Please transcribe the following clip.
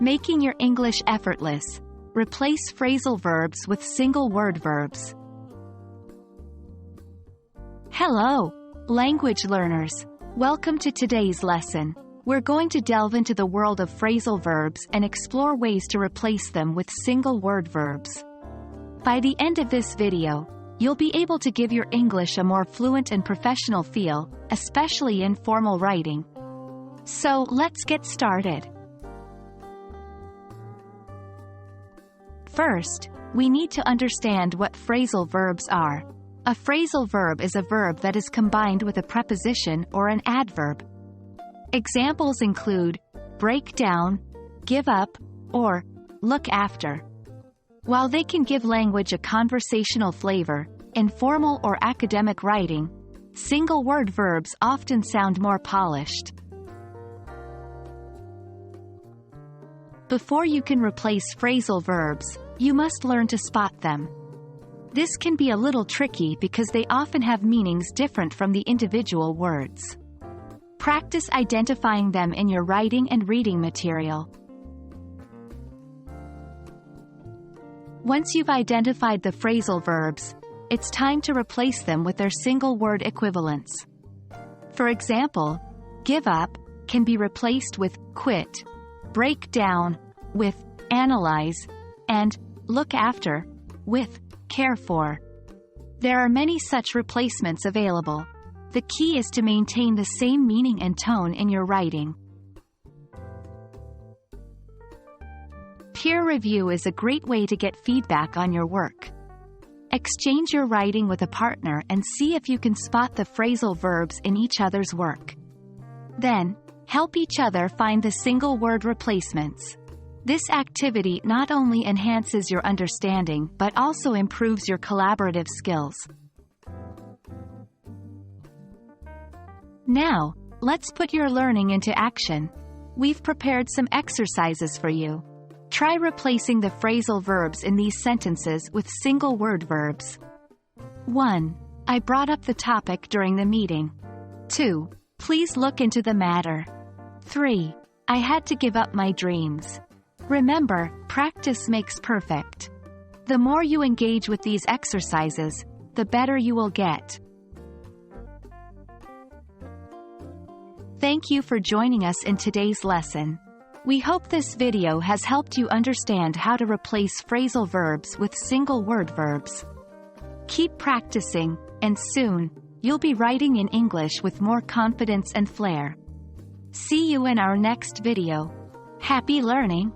Making your English effortless. Replace phrasal verbs with single-word verbs. Hello, language learners. Welcome to today's lesson. We're going to delve into the world of phrasal verbs and explore ways to replace them with single-word verbs. By the end of this video, you'll be able to give your English a more fluent and professional feel, especially in formal writing. So, let's get started. First, we need to understand what phrasal verbs are. A phrasal verb is a verb that is combined with a preposition or an adverb. Examples include break down, give up, or look after. While they can give language a conversational flavor, in formal or academic writing, single-word verbs often sound more polished. Before you can replace phrasal verbs, you must learn to spot them. This can be a little tricky because they often have meanings different from the individual words. Practice identifying them in your writing and reading material. Once you've identified the phrasal verbs, it's time to replace them with their single-word equivalents. For example, give up can be replaced with quit, break down with analyze, and look after with care for. There are many such replacements available. The key is to maintain the same meaning and tone in your writing. Peer review is a great way to get feedback on your work. Exchange your writing with a partner and see if you can spot the phrasal verbs in each other's work. Then, help each other find the single-word replacements. This activity not only enhances your understanding but also improves your collaborative skills. Now, let's put your learning into action. We've prepared some exercises for you. Try replacing the phrasal verbs in these sentences with single-word verbs. 1. I brought up the topic during the meeting. 2. Please look into the matter. 3. I had to give up my dreams. Remember, practice makes perfect. The more you engage with these exercises, the better you will get. Thank you for joining us in today's lesson. We hope this video has helped you understand how to replace phrasal verbs with single-word verbs. Keep practicing, and soon, you'll be writing in English with more confidence and flair. See you in our next video. Happy learning!